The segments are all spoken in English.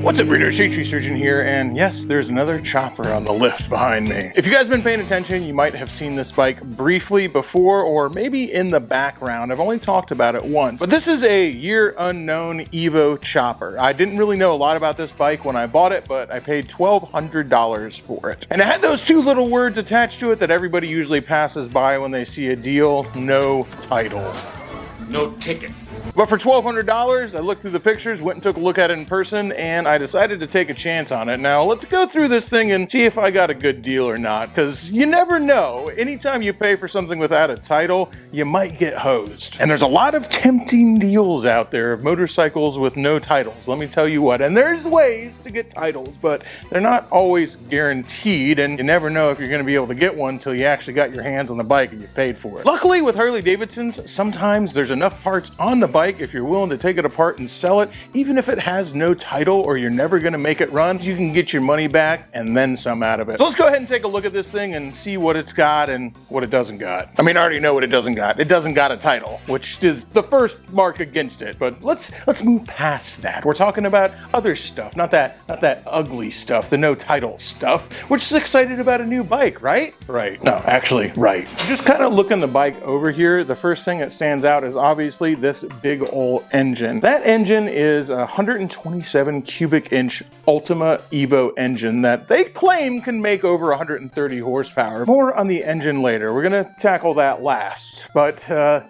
What's up, Reader? Tree Surgeon here, and yes, there's another chopper on the lift behind me. If you guys have been paying attention, you might have seen this bike briefly before, or maybe in the background. I've only talked about it once, but this is a year unknown Evo chopper. I didn't really know a lot about this bike when I bought it, but I paid $1,200 for it. And it had those two little words attached to it that everybody usually passes by when they see a deal: no title. No ticket. But for $1,200, I looked through the pictures, went and took a look at it in person, and I decided to take a chance on it. Now, let's go through this thing and see if I got a good deal or not, because you never know. Anytime you pay for something without a title, you might get hosed. And there's a lot of tempting deals out there of motorcycles with no titles, let me tell you what. And there's ways to get titles, but they're not always guaranteed, and you never know if you're going to be able to get one until you actually got your hands on the bike and you paid for it. Luckily, with Harley Davidsons, sometimes there's enough parts on the bike if you're willing to take it apart and sell it, even if it has no title or you're never going to make it run, you can get your money back and then some out of it. So let's go ahead and take a look at this thing and see what it's got and what it doesn't got. I mean, I already know what it doesn't got. It doesn't got a title, which is the first mark against it. But let's move past that. We're talking about other stuff, not that ugly stuff, the no title stuff. We're just excited about a new bike, right? Right. No, actually, right. Just kind of looking the bike over here, the first thing that stands out is obviously this big old engine. That engine is a 127 cubic inch Ultima Evo engine that they claim can make over 130 horsepower. More on the engine later. We're gonna tackle that last, but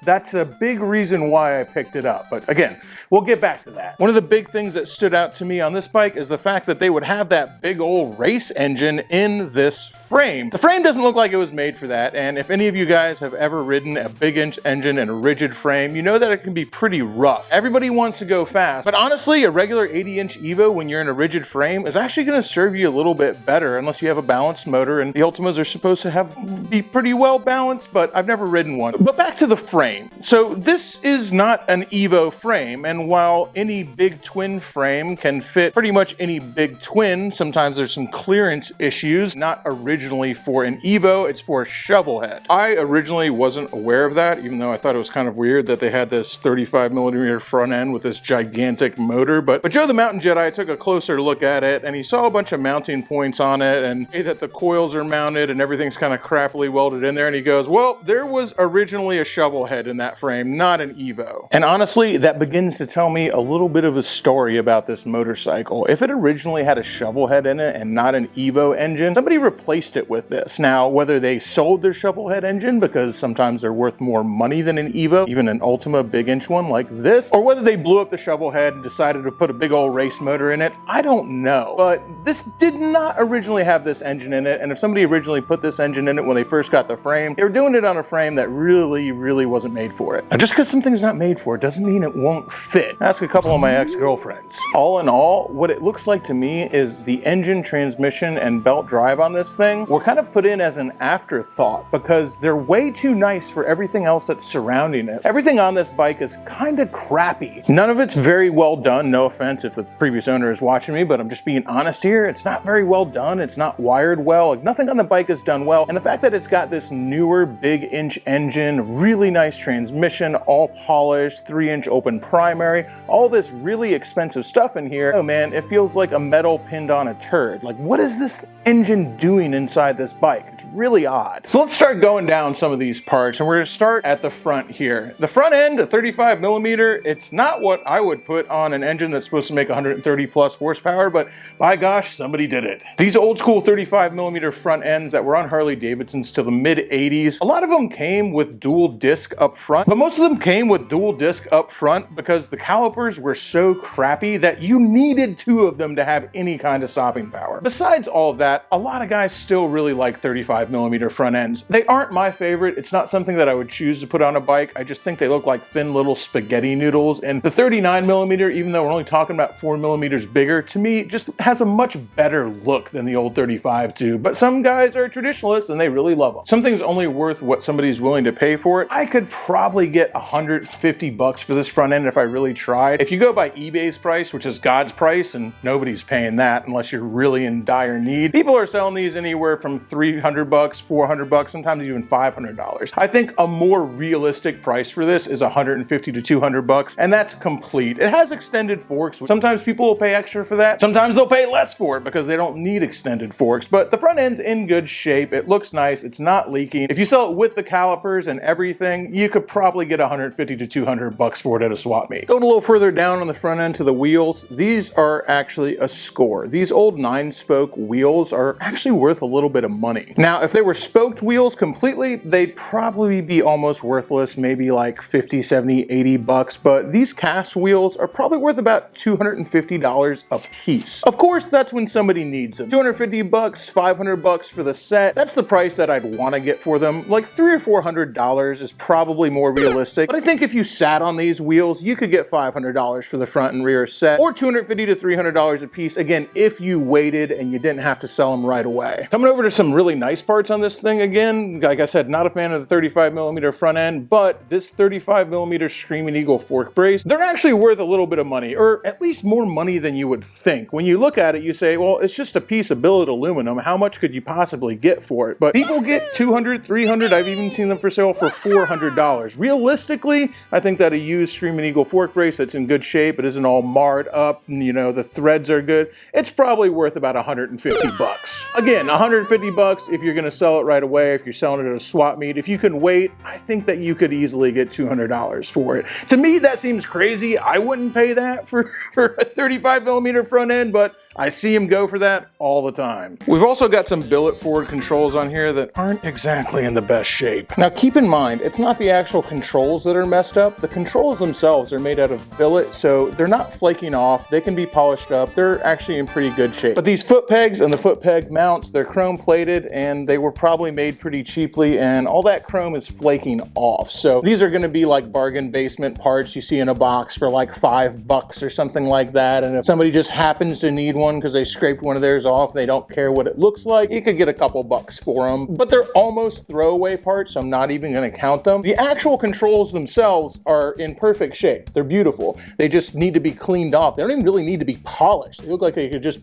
that's a big reason why I picked it up. But again, we'll get back to that. One of the big things that stood out to me on this bike is the fact that they would have that big old race engine in this frame. The frame doesn't look like it was made for that, and if any of you guys have ever ridden a big inch engine in a rigid frame, you know that it can be pretty rough. Everybody wants to go fast, but honestly, a regular 80-inch Evo when you're in a rigid frame is actually going to serve you a little bit better unless you have a balanced motor, and the Ultimas are supposed to be pretty well balanced, but I've never ridden one. But back to the frame. So this is not an Evo frame, and while any big twin frame can fit pretty much any big twin, sometimes there's some clearance issues. Not originally for an Evo, it's for a shovel head. I originally wasn't aware of that, even though I thought it was kind of weird that they had this 35mm front end with this gigantic motor. But Joe the Mountain Jedi took a closer look at it, and he saw a bunch of mounting points on it, and that the coils are mounted and everything's kind of crappily welded in there, and he goes, well, there was originally a shovel head in that frame, not an Evo. And honestly, that begins to tell me a little bit of a story about this motorcycle. If it originally had a shovel head in it and not an Evo engine, somebody replaced it with this. Now, whether they sold their shovel head engine because sometimes they're worth more money than an Evo, even an Ultima big inch one like this, or whether they blew up the shovel head and decided to put a big old race motor in it, I don't know. But this did not originally have this engine in it, and if somebody originally put this engine in it when they first got the frame, they were doing it on a frame that really wasn't made for it. Now, just because something's not made for it doesn't mean it won't fit. Ask a couple of my ex-girlfriends. All in all, what it looks like to me is the engine, transmission, and belt drive on this thing were kind of put in as an afterthought because they're way too nice for everything else that's surrounding it. Everything on this bike is kind of crappy. None of it's very well done. No offense if the previous owner is watching me, but I'm just being honest here. It's not very well done. It's not wired well. Like, nothing on the bike is done well. And the fact that it's got this newer big inch engine, really nice transmission, all polished, 3-inch open primary, all this really expensive stuff in here, oh man, it feels like a metal pinned on a turd. Like, what is this engine doing inside this bike? It's really odd. So let's start going down some of these parts, and we're going to start at the front here. The front end, a 35mm, it's not what I would put on an engine that's supposed to make 130 plus horsepower, but by gosh, somebody did it. These old school 35mm front ends that were on Harley Davidsons till the mid 80s, a lot of them came with dual disc up front, but most of them came with dual disc up front because the calipers were so crappy that you needed two of them to have any kind of stopping power. Besides all of that, a lot of guys still really like 35mm front ends. They aren't my favorite. It's not something that I would choose to put on a bike. I just think they look like thin little spaghetti noodles, and the 39mm, even though we're only talking about 4mm bigger, to me just has a much better look than the old 35 do. But some guys are traditionalists and they really love them. Something's only worth what somebody's willing to pay for it. I could probably get $150 for this front end if I really tried. If you go by eBay's price, which is God's price, and nobody's paying that unless you're really in dire need, people are selling these anywhere from $300, $400, sometimes even $500. I think a more realistic price for this is $150 to 200 bucks, and that's complete. It has extended forks. Sometimes people will pay extra for that. Sometimes they'll pay less for it because they don't need extended forks, but the front end's in good shape. It looks nice. It's not leaking. If you sell it with the calipers and everything, you could probably get 150 to 200 bucks for it at a swap meet. Going a little further down on the front end to the wheels, these are actually a score. These old 9-spoke wheels are actually worth a little bit of money. Now, if they were spoked wheels completely, they'd probably be almost worthless, maybe like 50, 70, 80 bucks, but these cast wheels are probably worth about $250 a piece. Of course, that's when somebody needs them. 250 bucks, 500 bucks for the set. That's the price that I'd want to get for them. Like $300 or $400 is probably more realistic, but I think if you sat on these wheels, you could get $500 for the front and rear set, or $250 to $300 a piece, again, if you waited and you didn't have to sell them right away. Coming over to some really nice parts on this thing again, like I said, not a fan of the 35mm front end, but this 35mm Screaming Eagle fork brace, they're actually worth a little bit of money, or at least more money than you would think. When you look at it, you say, well, it's just a piece of billet aluminum. How much could you possibly get for it? But people get $200, $300. I've even seen them for sale for $400. Realistically, I think that a used Screaming Eagle fork brace that's in good shape, it isn't all marred up, and you know, the threads are good, it's probably worth about 150 bucks. Again, 150 bucks if you're gonna sell it right away, if you're selling it at a swap meet. If you can wait, I think that you could easily get $200 for it. To me, that seems crazy. I wouldn't pay that for a 35mm front end, but I see them go for that all the time. We've also got some billet forward controls on here that aren't exactly in the best shape. Now keep in mind, it's not the actual controls that are messed up. The controls themselves are made out of billet, so they're not flaking off. They can be polished up. They're actually in pretty good shape. But these foot pegs and the foot peg mounts, they're chrome plated, and they were probably made pretty cheaply, and all that chrome is flaking off. So these are gonna be like bargain basement parts you see in a box for like $5 or something like that. And if somebody just happens to need one because they scraped one of theirs off, they don't care what it looks like, you could get a couple bucks for them. But they're almost throwaway parts, so I'm not even gonna count them. The actual controls themselves are in perfect shape. They're beautiful. They just need to be cleaned off. They don't even really need to be polished. They look like they could just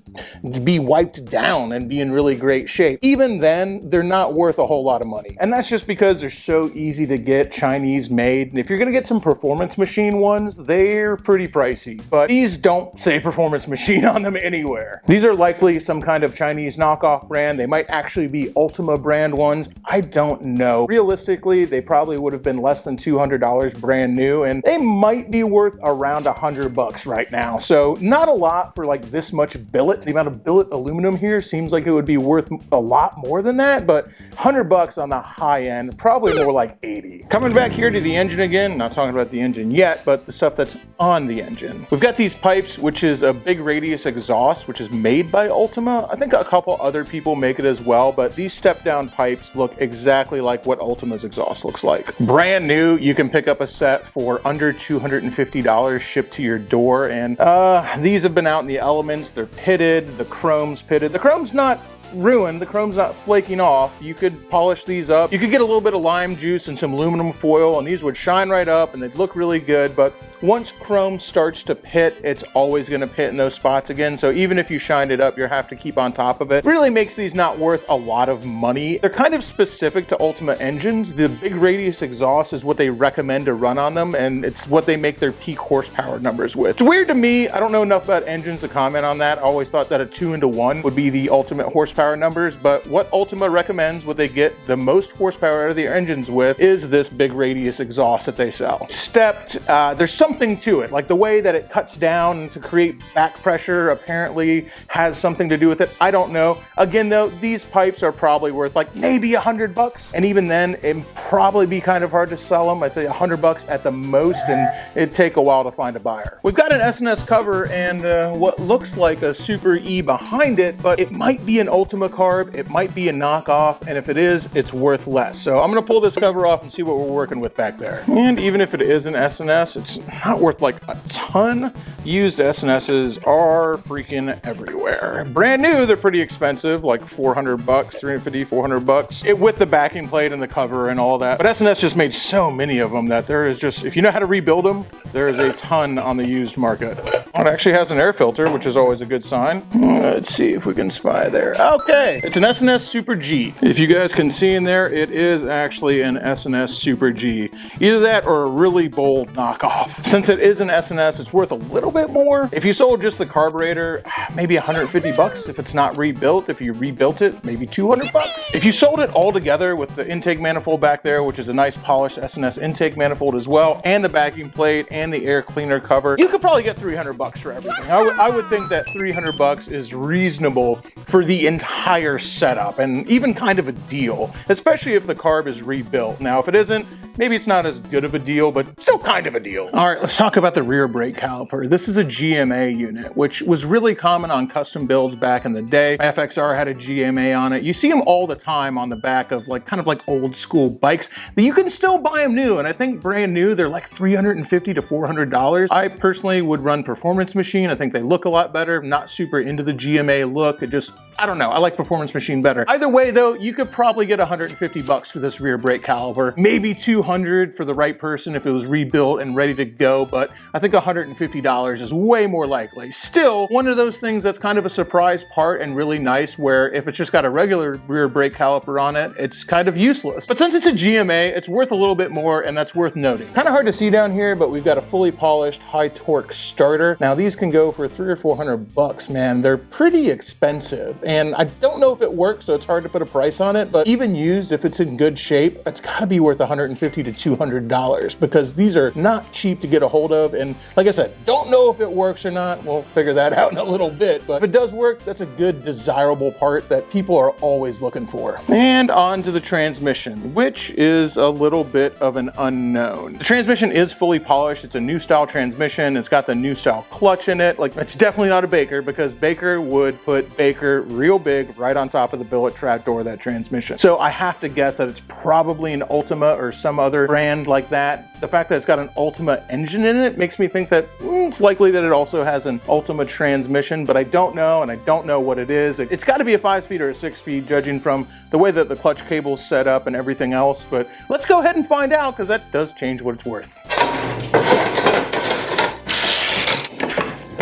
be wiped down and be in really great shape. Even then, they're not worth a whole lot of money. And that's just because they're so easy to get, Chinese made. And if you're gonna get some performance machine ones, they're pretty pricey. But these don't say performance machine on them anywhere. These are likely some kind of Chinese knockoff brand. They might actually be Ultima brand ones. I don't know. Realistically, they probably would have been less than $200 brand new, and they might be worth around 100 bucks right now. So not a lot for like this much billet. The amount of billet aluminum here seems like it would be worth a lot more than that, but 100 bucks on the high end, probably more like 80. Coming back here to the engine again, not talking about the engine yet, but the stuff that's on the engine. We've got these pipes, which is a big radius exhaust, which is made by Ultima. I think a couple other people make it as well, but these step down pipes look exactly like what Ultima's exhaust looks like. Brand new, you can pick up a set for under $250 shipped to your door, and these have been out in the elements. They're pitted, the chrome's pitted. The chrome's not ruined, the chrome's not flaking off. You could polish these up. You could get a little bit of lime juice and some aluminum foil, and these would shine right up and they'd look really good. But once chrome starts to pit, it's always going to pit in those spots again. So even if you shined it up, you have to keep on top of it. Really makes these not worth a lot of money. They're kind of specific to Ultima engines. The big radius exhaust is what they recommend to run on them, and it's what they make their peak horsepower numbers with. It's weird to me. I don't know enough about engines to comment on that. I always thought that a 2-to-1 would be the ultimate horsepower numbers, but what Ultima recommends, what they get the most horsepower out of their engines with, is this big radius exhaust that they sell. Stepped, there's something to it, like the way that it cuts down to create back pressure apparently has something to do with it. I don't know. Again though, these pipes are probably worth like maybe 100 bucks, and even then it'd probably be kind of hard to sell them. I'd say 100 bucks at the most, and it'd take a while to find a buyer. We've got an SNS cover and what looks like a Super E behind it, but it might be an Ultima carb, it might be a knockoff, and if it is, it's worth less. So I'm gonna pull this cover off and see what we're working with back there. And even if it is an SNS, it's not worth like a ton. Used SNSs are freaking everywhere. Brand new, they're pretty expensive, like 400 bucks, 350, 400 bucks. With the backing plate and the cover and all that. But SNS just made so many of them that there is just, if you know how to rebuild them, there is a ton on the used market. It actually has an air filter, which is always a good sign. Let's see if we can spy there. Okay, it's an S&S Super G. If you guys can see in there, it is actually an S&S Super G. Either that or a really bold knockoff. Since it is an S&S, it's worth a little bit more. If you sold just the carburetor, maybe 150 bucks if it's not rebuilt. If you rebuilt it, maybe 200 bucks. If you sold it all together with the intake manifold back there, which is a nice polished S&S intake manifold as well, and the vacuum plate and the air cleaner cover, you could probably get 300 bucks for everything. I would think that 300 bucks is reasonable for the entire setup and even kind of a deal, especially if the carb is rebuilt. Now, if it isn't, maybe it's not as good of a deal, but still kind of a deal. All right, let's talk about the rear brake caliper. This is a GMA unit, which was really common on custom builds back in the day. My FXR had a GMA on it. You see them all the time on the back of kind of like old school bikes that you can still buy them new. And I think brand new, they're like $350 to $400. I personally would run Performance Machine. I think they look a lot better. I'm not super into the GMA look. It just, I don't know. I like Performance Machine better. Either way though, you could probably get 150 bucks for this rear brake caliper. Maybe 200 for the right person if it was rebuilt and ready to go, but I think $150 is way more likely. Still, one of those things that's kind of a surprise part and really nice, where if it's just got a regular rear brake caliper on it, it's kind of useless. But since it's a GMA, it's worth a little bit more, and that's worth noting. Kind of hard to see down here, but we've got a fully polished high torque starter. Now these can go for 300 or 400 bucks, man. They're pretty expensive, and I don't know if it works, so it's hard to put a price on it, but even used, if it's in good shape, it's gotta be worth $150 to $200 because these are not cheap to get a hold of. And like I said, don't know if it works or not. We'll figure that out in a little bit, but if it does work, that's a good desirable part that people are always looking for. And on to the transmission, which is a little bit of an unknown. The transmission is fully polished. It's a new style transmission. It's got the new style clutch in it. Like, it's definitely not a Baker, because Baker would put Baker real big right on top of the billet trapdoor of that transmission. So I have to guess that it's probably an Ultima or some other brand like that. The fact that it's got an Ultima engine in it makes me think that it's likely that it also has an Ultima transmission, but I don't know, and I don't know what it is. It's got to be a 5-speed or a 6-speed, judging from the way that the clutch cable's set up and everything else. But let's go ahead and find out, because that does change what it's worth.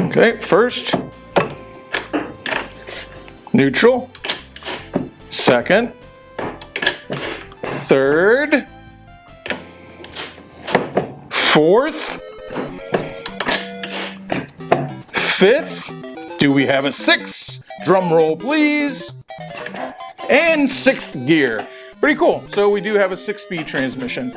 Okay, first, neutral, second, third, fourth, fifth. Do we have a sixth? Drum roll, please. And sixth gear. Pretty cool. So we do have a 6-speed transmission.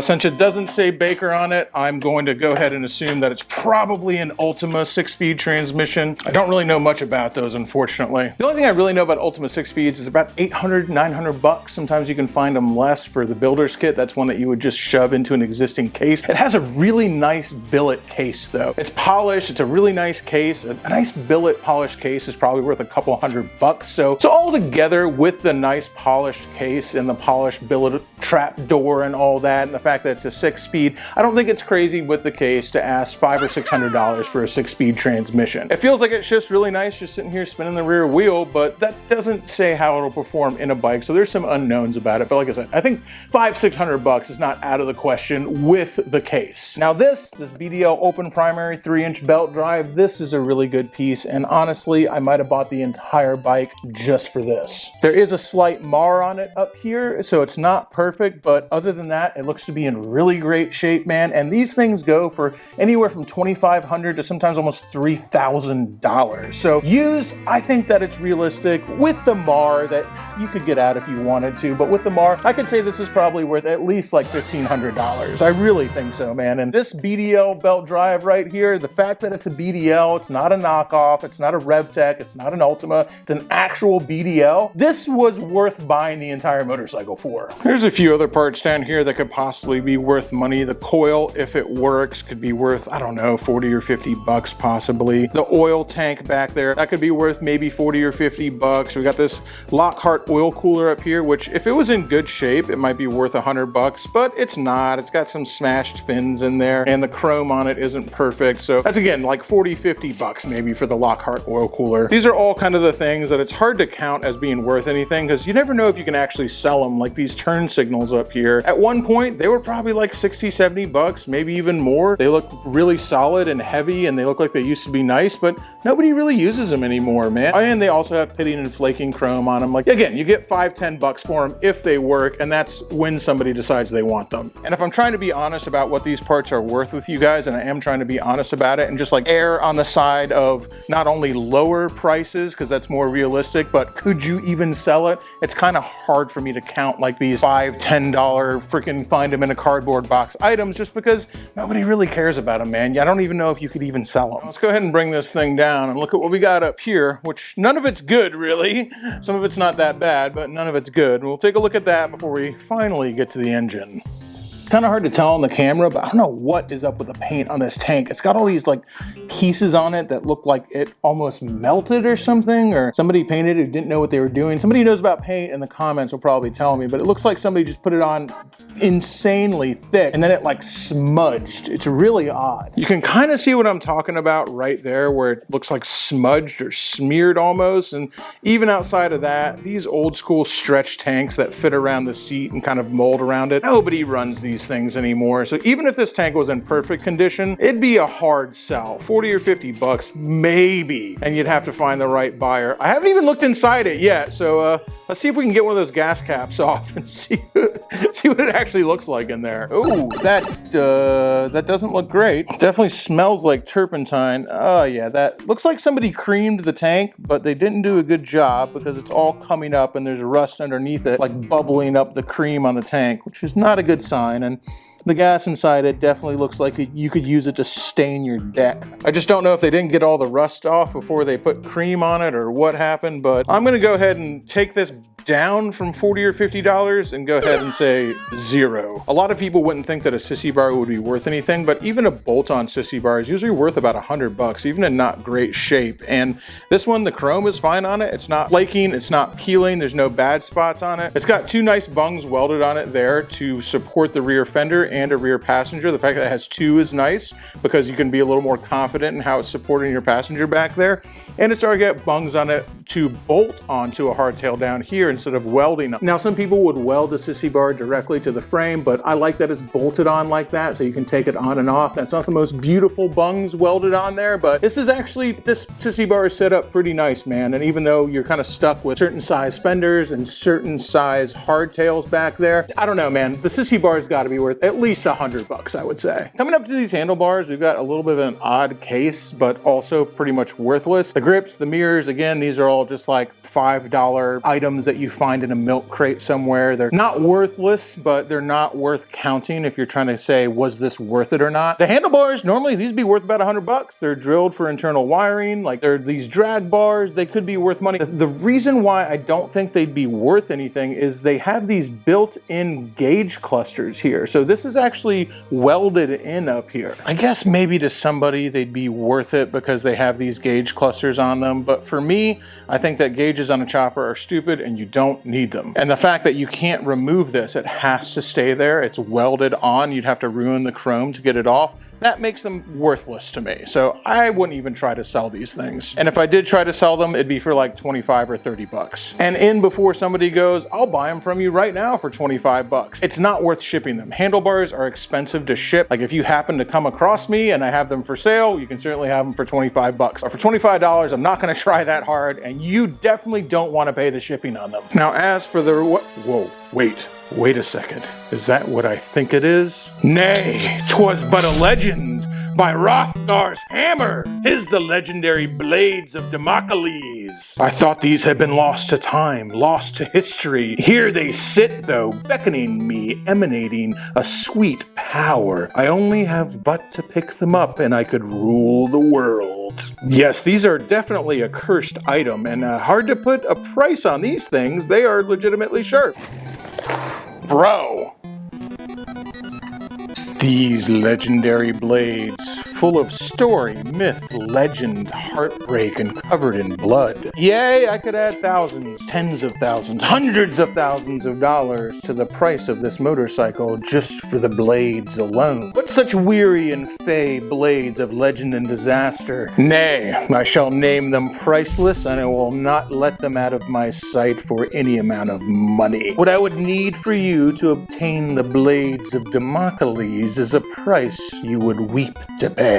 Since it doesn't say Baker on it, I'm going to go ahead and assume that it's probably an Ultima 6-speed transmission. I don't really know much about those, unfortunately. The only thing I really know about Ultima 6-speeds is about 800, 900 bucks. Sometimes you can find them less for the builder's kit. That's one that you would just shove into an existing case. It has a really nice billet case though. It's polished, it's a really nice case. A nice billet polished case is probably worth a couple $100. So all together, with the nice polished case and the polished billet trap door and all that, and the fact that it's a 6-speed, I don't think it's crazy with the case to ask $500 or $600 for a 6-speed transmission. It feels like it shifts really nice just sitting here spinning the rear wheel, but that doesn't say how it'll perform in a bike, so there's some unknowns about it. But like I said, I think $500-600 is not out of the question with the case. Now this BDL open primary 3-inch belt drive, this is a really good piece, and honestly, I might have bought the entire bike just for this. There is a slight mar on it up here, so it's not perfect, but other than that, it looks to be in really great shape, man. And these things go for anywhere from $2,500 to sometimes almost $3,000. So used, I think that it's realistic with the mar that you could get out if you wanted to, but with the mar, I could say this is probably worth at least like $1,500. I really think so, man. And this BDL belt drive right here, the fact that it's a BDL, it's not a knockoff, it's not a RevTech, it's not an Ultima, it's an actual BDL. This was worth buying the entire motorcycle for. There's a few other parts down here that could possibly be worth money. The coil, if it works, could be worth, I don't know, 40 or 50 bucks possibly. The oil tank back there, that could be worth maybe 40 or 50 bucks. We got this Lockhart oil cooler up here, which if it was in good shape, it might be worth 100 bucks, but it's not. It's got some smashed fins in there, and the chrome on it isn't perfect. So that's again like 40, 50 bucks maybe for the Lockhart oil cooler. These are all kind of the things that it's hard to count as being worth anything, because you never know if you can actually sell them. Like these turn signals panels up here. At one point, they were probably like 60, 70 bucks, maybe even more. They look really solid and heavy, and they look like they used to be nice, but nobody really uses them anymore, man. And they also have pitting and flaking chrome on them. Like, again, you get 5, 10 bucks for them if they work, and that's when somebody decides they want them. And if I'm trying to be honest about what these parts are worth with you guys, and I am trying to be honest about it and just like err on the side of not only lower prices, because that's more realistic, but could you even sell it? It's kind of hard for me to count like these $5, $10 freaking find them in a cardboard box items, just because nobody really cares about them, man. I don't even know if you could even sell them. Let's go ahead and bring this thing down and look at what we got up here, which none of it's good, really. Some of it's not that bad, but none of it's good. We'll take a look at that before we finally get to the engine. Kind of hard to tell on the camera, but I don't know what is up with the paint on this tank. It's got all these like pieces on it that look like it almost melted or something, or somebody painted it who didn't know what they were doing. Somebody who knows about paint in the comments will probably tell me, but it looks like somebody just put it on insanely thick and then it like smudged. It's really odd. You can kind of see what I'm talking about right there, where it looks like smudged or smeared almost. And even outside of that, these old school stretch tanks that fit around the seat and kind of mold around it, nobody runs these things anymore. So even if this tank was in perfect condition, it'd be a hard sell. 40 or 50 bucks maybe, and you'd have to find the right buyer. I haven't even looked inside it yet, so let's see if we can get one of those gas caps off and see what it actually looks like in there. Oh, that doesn't look great. Definitely smells like turpentine. Oh yeah, that looks like somebody creamed the tank, but they didn't do a good job because it's all coming up and there's rust underneath it, like bubbling up the cream on the tank, which is not a good sign. And the gas inside it definitely looks like you could use it to stain your deck. I just don't know if they didn't get all the rust off before they put cream on it or what happened, but I'm gonna go ahead and take this down from $40 or $50 and go ahead and say 0. A lot of people wouldn't think that a Sissy bar would be worth anything, but even a bolt-on Sissy bar is usually worth about 100 bucks, even in not great shape. And this one, the chrome is fine on it. It's not flaking, it's not peeling, there's no bad spots on it. It's got 2 nice bungs welded on it there to support the rear fender and a rear passenger. The fact that it has 2 is nice because you can be a little more confident in how it's supporting your passenger back there. And it's already got bungs on it to bolt onto a hardtail down here instead of welding them. Now, some people would weld the Sissy bar directly to the frame, but I like that it's bolted on like that so you can take it on and off. That's not the most beautiful bungs welded on there, but this Sissy bar is set up pretty nice, man. And even though you're kind of stuck with certain size fenders and certain size hardtails back there, I don't know, man. The Sissy bar has got to be worth at least 100 bucks, I would say. Coming up to these handlebars, we've got a little bit of an odd case, but also pretty much worthless. The grips, the mirrors, again, these are all just like $5 items that you find in a milk crate somewhere. They're not worthless, but they're not worth counting if you're trying to say, was this worth it or not? The handlebars, normally these be worth about 100 bucks. They're drilled for internal wiring. Like, they're these drag bars. They could be worth money. The reason why I don't think they'd be worth anything is they have these built-in gauge clusters here. So this is actually welded in up here. I guess maybe to somebody they'd be worth it because they have these gauge clusters on them. But for me, I think that gauges on a chopper are stupid and you don't need them. And the fact that you can't remove this, it has to stay there. It's welded on. You'd have to ruin the chrome to get it off. That makes them worthless to me. So I wouldn't even try to sell these things. And if I did try to sell them, it'd be for like 25 or 30 bucks. And in before somebody goes, I'll buy them from you right now for 25 bucks. It's not worth shipping them. Handlebars are expensive to ship. Like, if you happen to come across me and I have them for sale, you can certainly have them for 25 bucks. But for $25, I'm not gonna try that hard, and you definitely don't wanna pay the shipping on them. Now, as for the, whoa, wait a second. Is that what I think it is? Nay, 'twas but a legend by Hrothgar's hammer, his the legendary blades of Damocles. I thought these had been lost to time, lost to history. Here they sit, though, beckoning me, emanating a sweet power. I only have but to pick them up, and I could rule the world. Yes, these are definitely a cursed item, and hard to put a price on these things. They are legitimately sharp. Bro. These legendary blades full of story, myth, legend, heartbreak, and covered in blood. Yay, I could add thousands, tens of thousands, hundreds of thousands of dollars to the price of this motorcycle just for the blades alone. But such weary and fey blades of legend and disaster. Nay, I shall name them priceless, and I will not let them out of my sight for any amount of money. What I would need for you to obtain the blades of Damocles is a price you would weep to pay.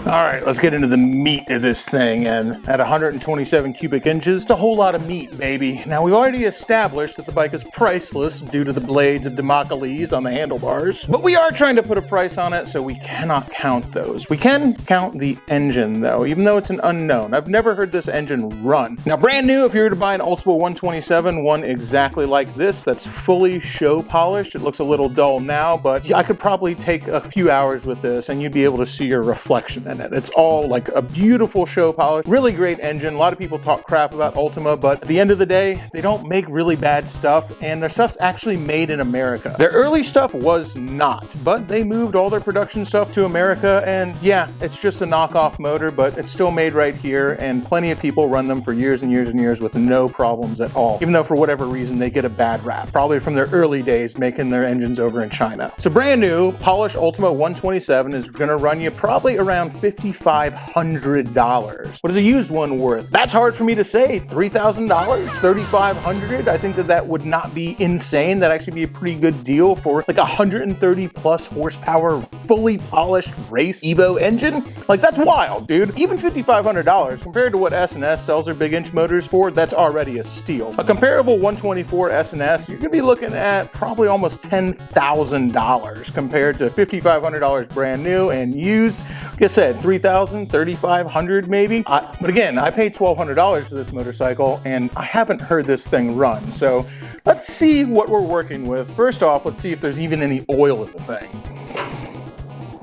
Alright, let's get into the meat of this thing, and at 127 cubic inches, it's a whole lot of meat, baby. Now, we've already established that the bike is priceless due to the blades of Damocles on the handlebars, but we are trying to put a price on it, so we cannot count those. We can count the engine, though, even though it's an unknown. I've never heard this engine run. Now, brand new, if you were to buy an Ultima 127, one exactly like this, that's fully show polished. It looks a little dull now, but I could probably take a few hours with this, and you'd be able to see your reflection in it. It's all like a beautiful show polish, really great engine. A lot of people talk crap about Ultima, but at the end of the day, they don't make really bad stuff, and their stuff's actually made in America. Their early stuff was not, but they moved all their production stuff to America, and yeah, it's just a knockoff motor, but it's still made right here, and plenty of people run them for years and years and years with no problems at all, even though for whatever reason they get a bad rap, probably from their early days making their engines over in China. So brand new, polished Ultima 127 is gonna run you probably around $5,500. What is a used one worth? That's hard for me to say. $3,000? $3,500? I think that would not be insane. That'd actually be a pretty good deal for like a 130 plus horsepower, fully polished race Evo engine. Like, that's wild, dude. Even $5,500 compared to what S&S sells their big inch motors for, that's already a steal. A comparable 124 S&S, you're gonna be looking at probably almost $10,000 compared to $5,500 brand new and used. Like I said, $3,000, $3,500 maybe. But again, I paid $1,200 for this motorcycle, and I haven't heard this thing run. So let's see what we're working with. First off, let's see if there's even any oil in the thing.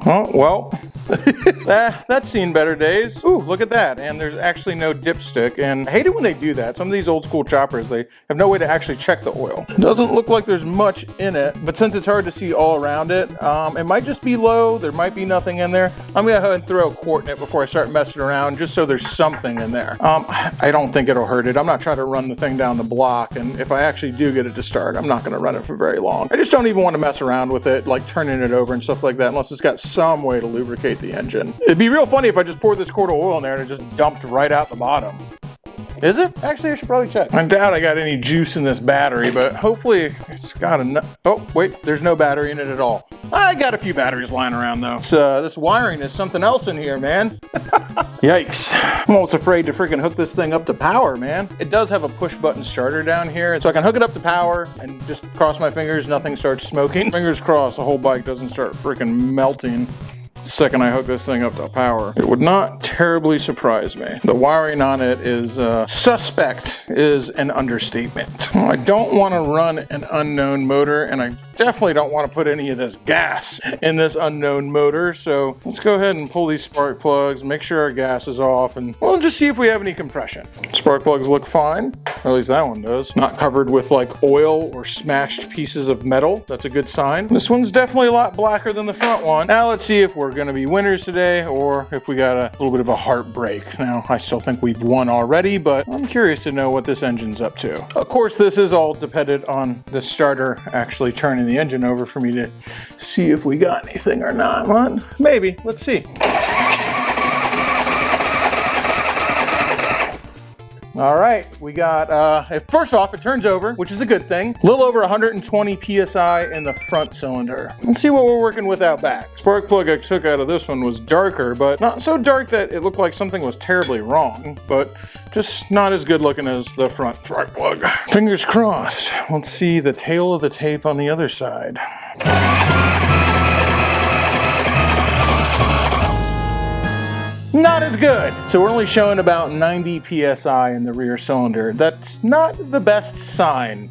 Oh, well, that's seen better days. Ooh, look at that. And there's actually no dipstick. And I hate it when they do that. Some of these old school choppers, they have no way to actually check the oil. Doesn't look like there's much in it, but since it's hard to see all around it, it might just be low. There might be nothing in there. I'm gonna go ahead and throw a quart in it before I start messing around, just so there's something in there. I don't think it'll hurt it. I'm not trying to run the thing down the block. And if I actually do get it to start, I'm not gonna run it for very long. I just don't even want to mess around with it, like turning it over and stuff like that, unless it's got some way to lubricate the engine. It'd be real funny if I just poured this quart of oil in there and it just dumped right out the bottom. Is it? Actually, I should probably check. I doubt I got any juice in this battery, but hopefully it's got enough. Oh, wait, there's no battery in it at all. I got a few batteries lying around though. This wiring is something else in here, man. Yikes. I'm almost afraid to freaking hook this thing up to power, man. It does have a push button starter down here, so I can hook it up to power and just cross my fingers, nothing starts smoking. Fingers crossed the whole bike doesn't start freaking melting the second I hook this thing up to power. It would not terribly surprise me. The wiring on it is suspect is an understatement. I don't want to run an unknown motor, and I definitely don't want to put any of this gas in this unknown motor, so let's go ahead and pull these spark plugs, make sure our gas is off, and we'll just see if we have any compression. Spark plugs look fine, or at least that one does. Not covered with like oil or smashed pieces of metal. That's a good sign. This one's definitely a lot blacker than the front one. Now let's see if we're going to be winners today, or if we got a little bit of a heartbreak. Now, I still think we've won already, but I'm curious to know what this engine's up to. Of course, this is all dependent on the starter actually turning the engine over for me to see if we got anything or not. Well, maybe. Let's see. All right, we got, first off, it turns over, which is a good thing. A little over 120 PSI in the front cylinder. Let's see what we're working with out back. Spark plug I took out of this one was darker, but not so dark that it looked like something was terribly wrong, but just not as good looking as the front spark plug. Fingers crossed. Let's see the tail of the tape on the other side. not as good. So we're only showing about 90 PSI in the rear cylinder. That's not the best sign.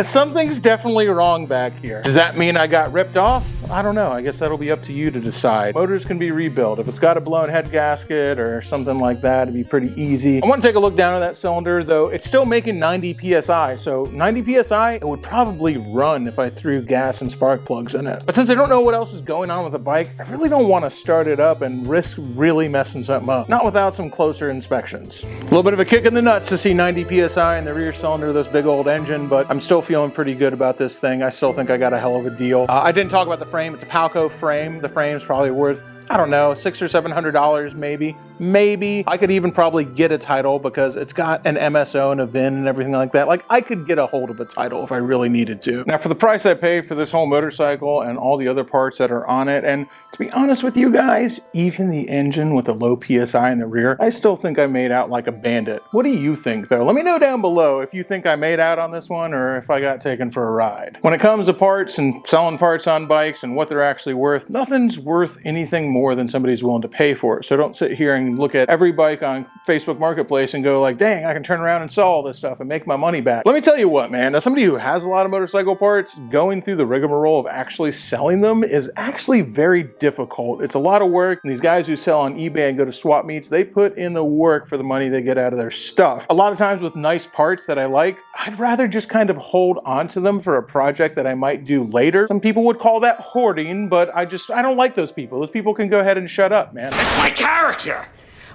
Something's definitely wrong back here. Does that mean I got ripped off? I don't know. I guess that'll be up to you to decide. Motors can be rebuilt. If it's got a blown head gasket or something like that, it'd be pretty easy. I want to take a look down at that cylinder, though. It's still making 90 PSI. So 90 PSI, it would probably run if I threw gas and spark plugs in it. But since I don't know what else is going on with the bike, I really don't want to start it up and risk really messing something up. Not without some closer inspections. A little bit of a kick in the nuts to see 90 PSI in the rear cylinder of this big old engine, but I'm still feeling pretty good about this thing. I still think I got a hell of a deal. I didn't talk about the frame. It's a Palco frame. The frame's probably worth, I don't know, $600 or $700 maybe. Maybe. I could even probably get a title because it's got an MSO and a VIN and everything like that. Like, I could get a hold of a title if I really needed to. Now, for the price I paid for this whole motorcycle and all the other parts that are on it, and to be honest with you guys, even the engine with a low PSI in the rear, I still think I made out like a bandit. What do you think, though? Let me know down below if you think I made out on this one or if I got taken for a ride. When it comes to parts and selling parts on bikes and what they're actually worth, nothing's worth anything more than somebody's willing to pay for it. So don't sit here and look at every bike on Facebook Marketplace and go like, dang, I can turn around and sell all this stuff and make my money back. Let me tell you what, man, as somebody who has a lot of motorcycle parts, going through the rigmarole of actually selling them is actually very difficult. It's a lot of work, and these guys who sell on eBay and go to swap meets, they put in the work for the money they get out of their stuff. A lot of times with nice parts that I like, I'd rather just kind of hold on to them for a project that I might do later. Some people would call that hoarding, but I don't like those people. Those people can go ahead and shut up, man. That's my character.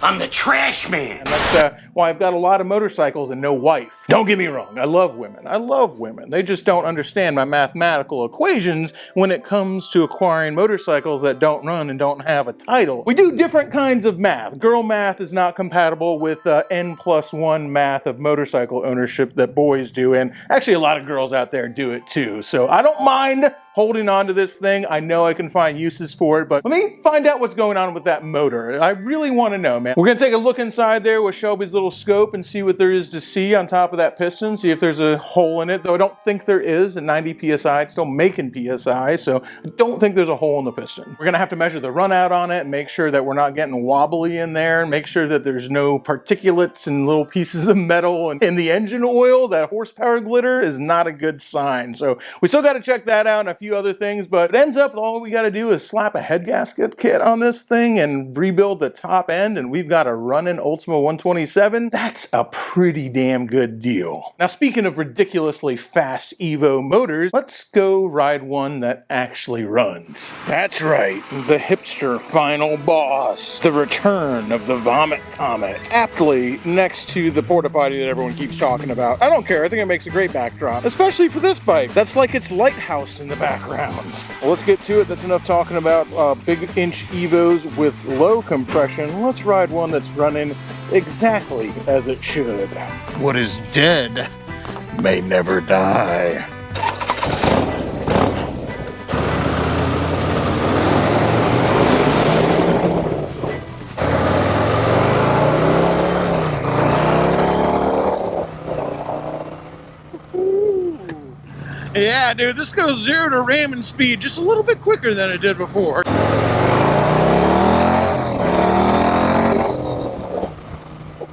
I'm the trash man. And that's why I've got a lot of motorcycles and no wife. Don't get me wrong, I love women. I love women. They just don't understand my mathematical equations when it comes to acquiring motorcycles that don't run and don't have a title. We do different kinds of math. Girl math is not compatible with N+1 math of motorcycle ownership that boys do, and actually a lot of girls out there do it too. So I don't mind holding on to this thing. I know I can find uses for it, but let me find out what's going on with that motor. I really want to know, man. We're gonna take a look inside there with Shelby's little scope and see what there is to see on top of that piston, see if there's a hole in it, though I don't think there is. At 90 PSI, it's still making PSI, so I don't think there's a hole in the piston. We're gonna have to measure the run out on it and make sure that we're not getting wobbly in there, and make sure that there's no particulates and little pieces of metal and in the engine oil. That horsepower glitter is not a good sign. So we still gotta check that out and a few other things, but it ends up all we gotta do is slap a head gasket kit on this thing and rebuild the top end, and we've got a running Ultima 127. That's a pretty damn good deal. Now, speaking of ridiculously fast Evo motors, let's go ride one that actually runs. That's right, the hipster final boss, the return of the Vomit Comet, aptly next to the porta potty that everyone keeps talking about. I don't care, I think it makes a great backdrop, especially for this bike. That's like its lighthouse in the background. Well, let's get to it. That's enough talking about big inch Evos with low compression. Let's ride one that's running exactly as it should. What is dead may never die. Yeah, dude, this goes 0 to ramming speed just a little bit quicker than it did before.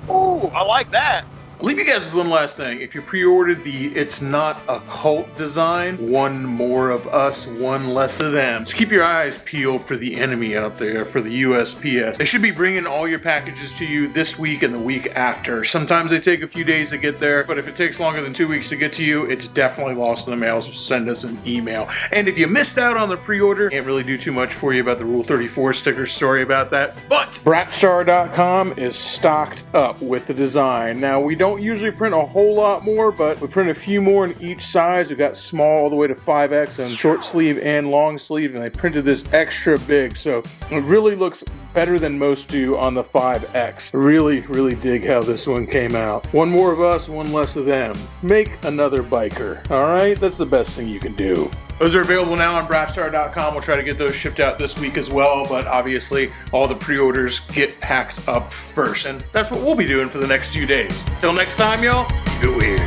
Oh, I like that. I'll leave you guys with one last thing. If you pre-ordered the It's Not a Cult design, one more of us, one less of them. Just keep your eyes peeled for the enemy out there, for the USPS. They should be bringing all your packages to you this week and the week after. Sometimes they take a few days to get there, but if it takes longer than 2 weeks to get to you, it's definitely lost in the mail, so send us an email. And if you missed out on the pre-order, can't really do too much for you about the Rule 34 sticker, sorry about that, but Brapstar.com is stocked up with the design. Now, we don't usually print a whole lot more, but we print a few more in each size. We've got small all the way to 5X and short sleeve and long sleeve, and they printed this extra big, so it really looks better than most do on the 5X. Really, really dig how this one came out. One more of us, one less of them. Make another biker, all right? That's the best thing you can do. Those are available now on Brapstar.com. We'll try to get those shipped out this week as well, but obviously all the pre-orders get packed up first, and that's what we'll be doing for the next few days. Till next time, y'all, keep it weird.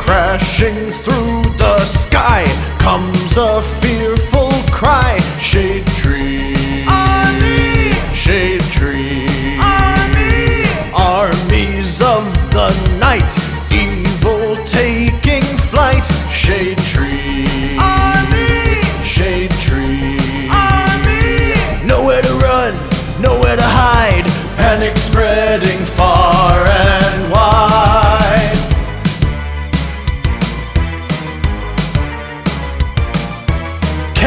Crashing through the sky comes a fearful cry. Shade tree.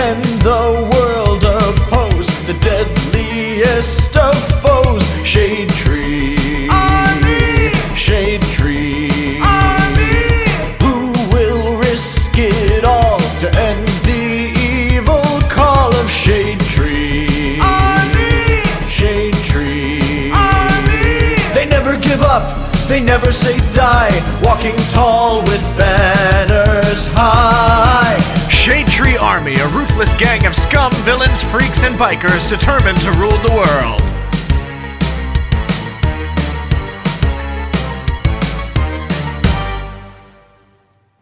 can the world oppose the deadliest of foes? Shade Tree Army! Shade Tree Army! Who will risk it all to end the evil call of Shade Tree Army! Shade Tree Army! They never give up, they never say die, walking tall with banners high. Shade Tree Army, a ruthless gang of scum, villains, freaks, and bikers determined to rule the world.